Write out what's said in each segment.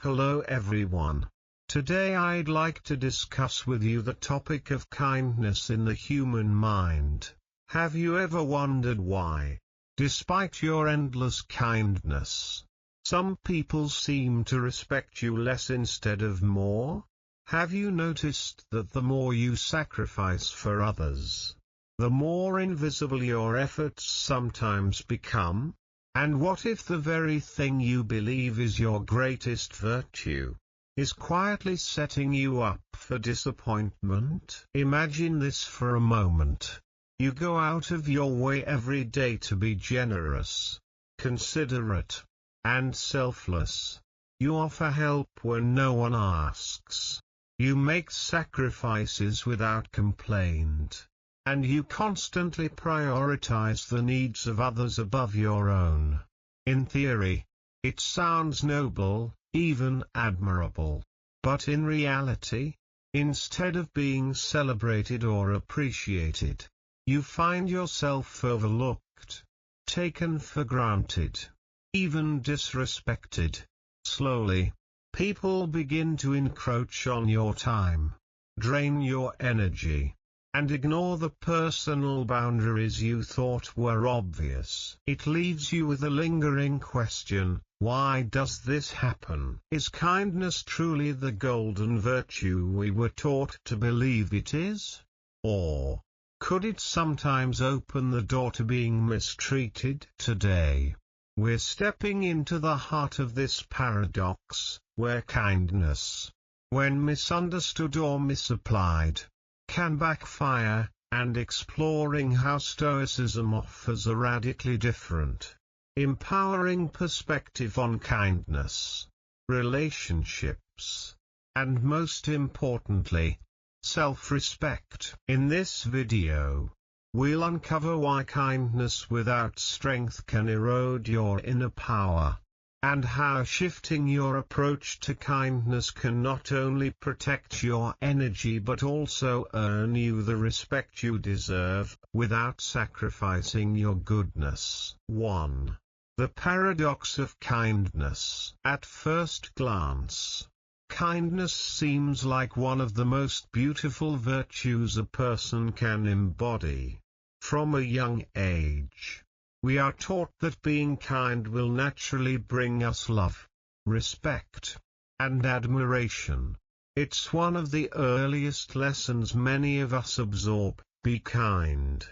Hello everyone. Today I'd like to discuss with you the topic of kindness in the human mind. Have you ever wondered why, despite your endless kindness, some people seem to respect you less instead of more? Have you noticed that the more you sacrifice for others, the more invisible your efforts sometimes become? And what if the very thing you believe is your greatest virtue is quietly setting you up for disappointment? Imagine this for a moment. You go out of your way every day to be generous, considerate, and selfless. You offer help when no one asks. You make sacrifices without complaint. And you constantly prioritize the needs of others above your own. In theory, it sounds noble, even admirable. But in reality, instead of being celebrated or appreciated, you find yourself overlooked, taken for granted, even disrespected. Slowly, people begin to encroach on your time, drain your energy, and ignore the personal boundaries you thought were obvious. It leaves you with a lingering question: why does this happen? Is kindness truly the golden virtue we were taught to believe it is? Or could it sometimes open the door to being mistreated? Today, we're stepping into the heart of this paradox, where kindness, when misunderstood or misapplied, can backfire, and exploring how Stoicism offers a radically different, empowering perspective on kindness, relationships, and most importantly, self-respect. In this video, we'll uncover why kindness without strength can erode your inner power, and how shifting your approach to kindness can not only protect your energy but also earn you the respect you deserve, without sacrificing your goodness. 1. The paradox of kindness. At first glance, kindness seems like one of the most beautiful virtues a person can embody. From a young age, we are taught that being kind will naturally bring us love, respect, and admiration. It's one of the earliest lessons many of us absorb: be kind,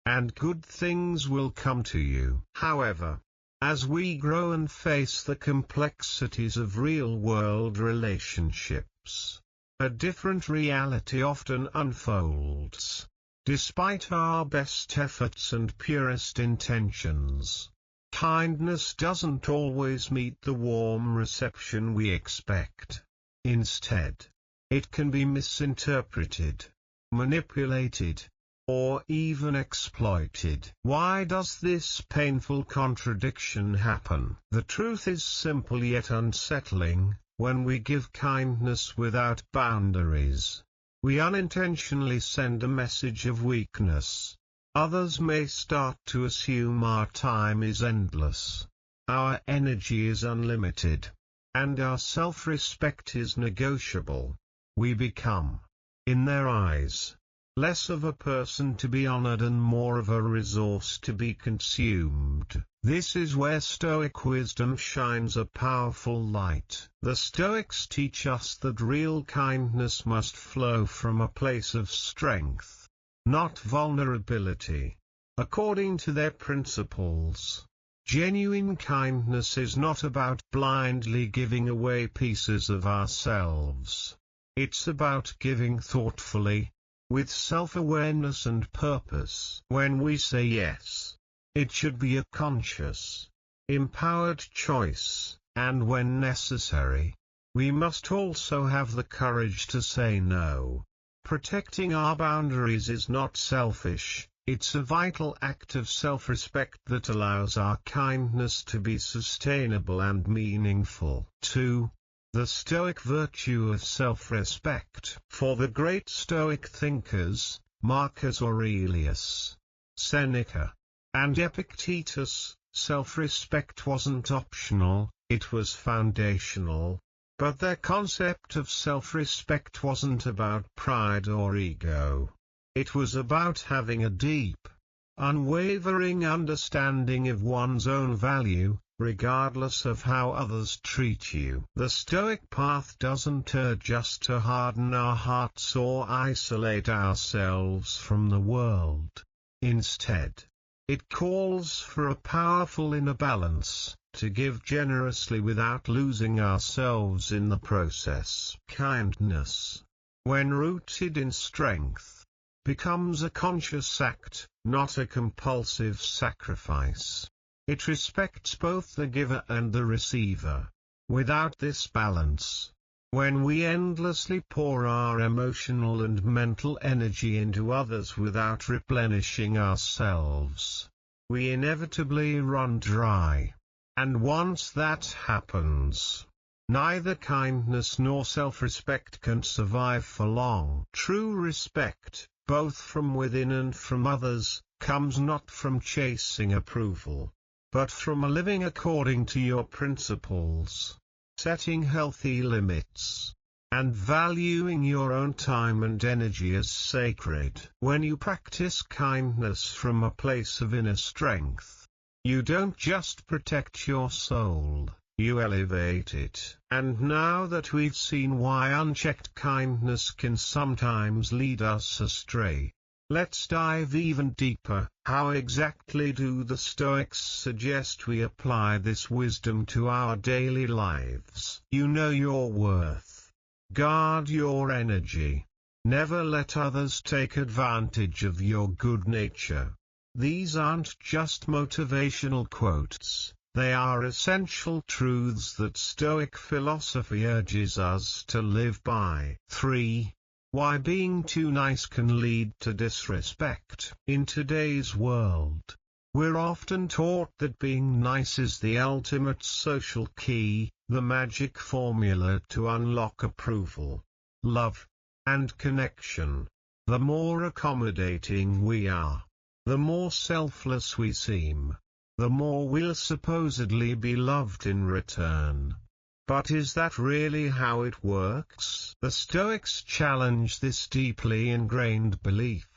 and good things will come to you. However, as we grow and face the complexities of real-world relationships, a different reality often unfolds. Despite our best efforts and purest intentions, kindness doesn't always meet the warm reception we expect. Instead, it can be misinterpreted, manipulated, or even exploited. Why does this painful contradiction happen? The truth is simple yet unsettling: when we give kindness without boundaries, we unintentionally send a message of weakness. Others may start to assume our time is endless, our energy is unlimited, and our self-respect is negotiable. We become, in their eyes, less of a person to be honored and more of a resource to be consumed. This is where Stoic wisdom shines a powerful light. The Stoics teach us that real kindness must flow from a place of strength, not vulnerability. According to their principles, genuine kindness is not about blindly giving away pieces of ourselves. It's about giving thoughtfully, with self-awareness and purpose. When we say yes, it should be a conscious, empowered choice, and when necessary, we must also have the courage to say no. Protecting our boundaries is not selfish, it's a vital act of self-respect that allows our kindness to be sustainable and meaningful. 2. The Stoic virtue of self-respect. For the great Stoic thinkers, Marcus Aurelius, Seneca, and Epictetus, self-respect wasn't optional, it was foundational. But their concept of self-respect wasn't about pride or ego. It was about having a deep, unwavering understanding of one's own value, regardless of how others treat you. The Stoic path doesn't urge us to harden our hearts or isolate ourselves from the world. Instead, it calls for a powerful inner balance, to give generously without losing ourselves in the process. Kindness, when rooted in strength, becomes a conscious act, not a compulsive sacrifice. It respects both the giver and the receiver. Without this balance, when we endlessly pour our emotional and mental energy into others without replenishing ourselves, we inevitably run dry. And once that happens, neither kindness nor self-respect can survive for long. True respect, both from within and from others, comes not from chasing approval, but from living according to your principles, setting healthy limits, and valuing your own time and energy as sacred. When you practice kindness from a place of inner strength, you don't just protect your soul, you elevate it. And now that we've seen why unchecked kindness can sometimes lead us astray, let's dive even deeper. How exactly do the Stoics suggest we apply this wisdom to our daily lives? You know your worth. Guard your energy. Never let others take advantage of your good nature. These aren't just motivational quotes, they are essential truths that Stoic philosophy urges us to live by. 3. Why being too nice can lead to disrespect. In today's world, we're often taught that being nice is the ultimate social key, the magic formula to unlock approval, love, and connection. The more accommodating we are, the more selfless we seem, the more we'll supposedly be loved in return. But is that really how it works? The Stoics challenge this deeply ingrained belief.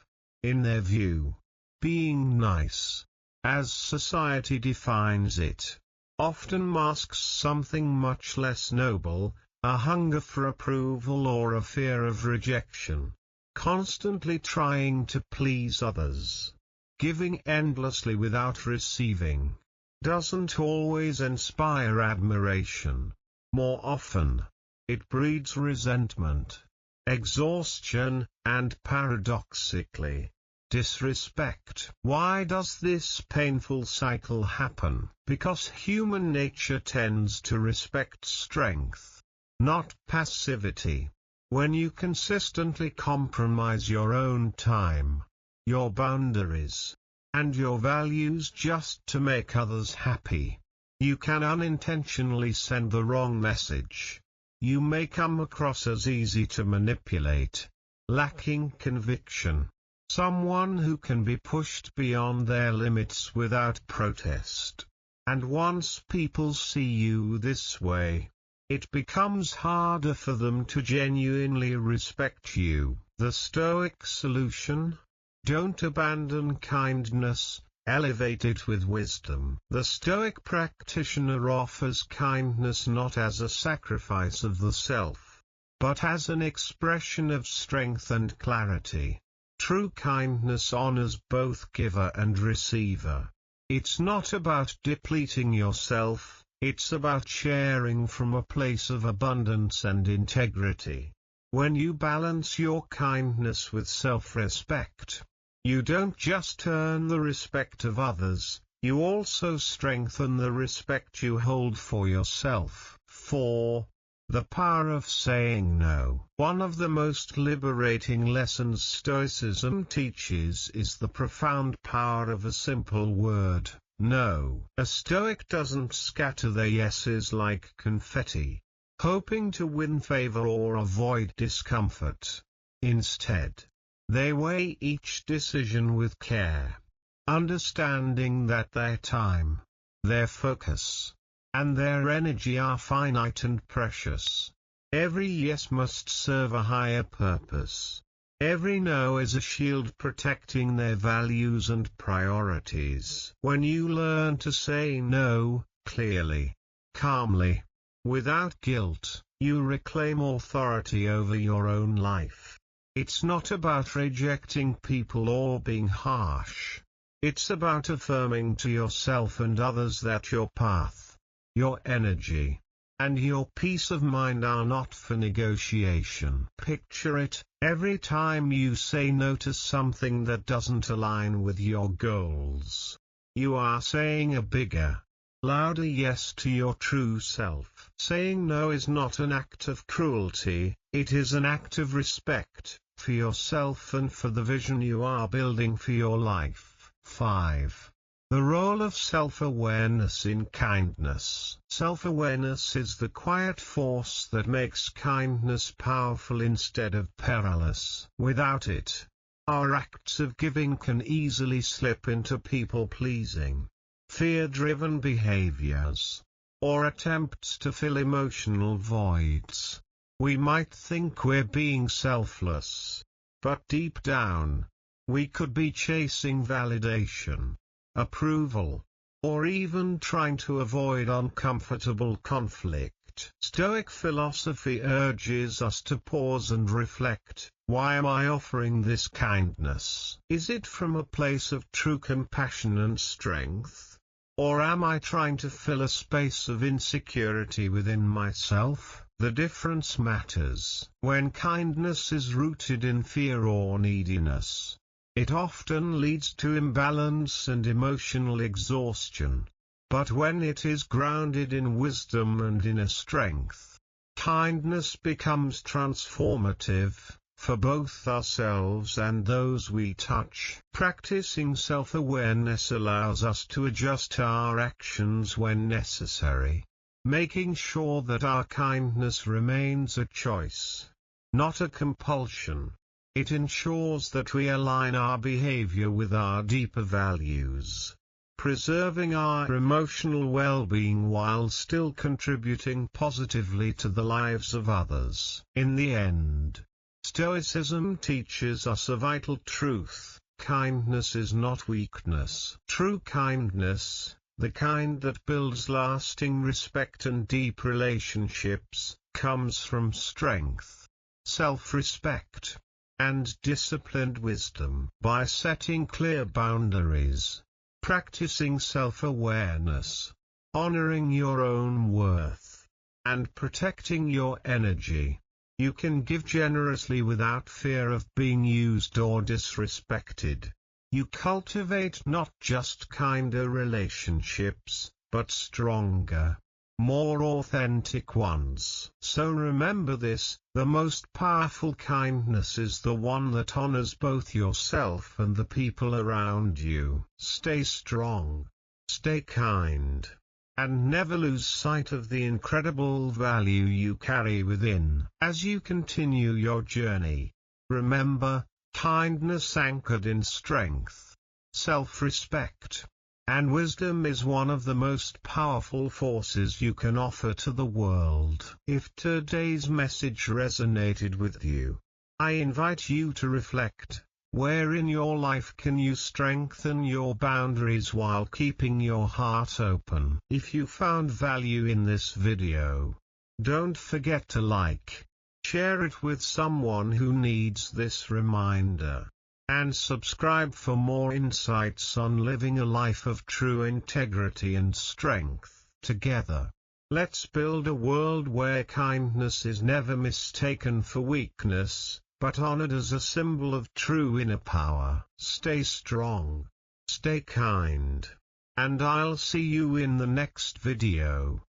In their view, being nice, as society defines it, often masks something much less noble, a hunger for approval or a fear of rejection. Constantly trying to please others, giving endlessly without receiving, doesn't always inspire admiration. More often, it breeds resentment, exhaustion, and paradoxically, disrespect. Why does this painful cycle happen? Because human nature tends to respect strength, not passivity. When you consistently compromise your own time, your boundaries, and your values just to make others happy, you can unintentionally send the wrong message. You may come across as easy to manipulate, lacking conviction, someone who can be pushed beyond their limits without protest. And once people see you this way, it becomes harder for them to genuinely respect you. The Stoic solution? Don't abandon kindness, elevate it with wisdom. The Stoic practitioner offers kindness not as a sacrifice of the self, but as an expression of strength and clarity. True kindness honors both giver and receiver. It's not about depleting yourself, it's about sharing from a place of abundance and integrity. When you balance your kindness with self-respect, you don't just earn the respect of others, you also strengthen the respect you hold for yourself. 4. The power of saying no. One of the most liberating lessons Stoicism teaches is the profound power of a simple word, no. A Stoic doesn't scatter their yeses like confetti, hoping to win favor or avoid discomfort. Instead, they weigh each decision with care, understanding that their time, their focus, and their energy are finite and precious. Every yes must serve a higher purpose. Every no is a shield protecting their values and priorities. When you learn to say no, clearly, calmly, without guilt, you reclaim authority over your own life. It's not about rejecting people or being harsh. It's about affirming to yourself and others that your path, your energy, and your peace of mind are not for negotiation. Picture it, every time you say no to something that doesn't align with your goals, you are saying a bigger, louder yes to your true self. Saying no is not an act of cruelty, it is an act of respect, for yourself and for the vision you are building for your life. 5. The role of self-awareness in kindness. Self-awareness is the quiet force that makes kindness powerful instead of perilous. Without it, our acts of giving can easily slip into people-pleasing, fear-driven behaviors, or attempts to fill emotional voids. We might think we're being selfless, but deep down, we could be chasing validation, approval, or even trying to avoid uncomfortable conflict. Stoic philosophy urges us to pause and reflect, why am I offering this kindness? Is it from a place of true compassion and strength? Or am I trying to fill a space of insecurity within myself? The difference matters. When kindness is rooted in fear or neediness, it often leads to imbalance and emotional exhaustion. But when it is grounded in wisdom and inner strength, kindness becomes transformative, for both ourselves and those we touch. Practicing self-awareness allows us to adjust our actions when necessary, making sure that our kindness remains a choice, not a compulsion. It ensures that we align our behavior with our deeper values, preserving our emotional well-being while still contributing positively to the lives of others. In the end, Stoicism teaches us a vital truth: kindness is not weakness. True kindness, the kind that builds lasting respect and deep relationships, comes from strength, self-respect, and disciplined wisdom. By setting clear boundaries, practicing self-awareness, honoring your own worth, and protecting your energy, you can give generously without fear of being used or disrespected. You cultivate not just kinder relationships, but stronger, more authentic ones. So remember this: the most powerful kindness is the one that honors both yourself and the people around you. Stay strong, stay kind, and never lose sight of the incredible value you carry within. As you continue your journey, remember, kindness anchored in strength, self-respect, and wisdom is one of the most powerful forces you can offer to the world. If today's message resonated with you, I invite you to reflect, where in your life can you strengthen your boundaries while keeping your heart open? If you found value in this video, don't forget to like, share it with someone who needs this reminder, and subscribe for more insights on living a life of true integrity and strength. Together, let's build a world where kindness is never mistaken for weakness, but honored as a symbol of true inner power. Stay strong, stay kind, and I'll see you in the next video.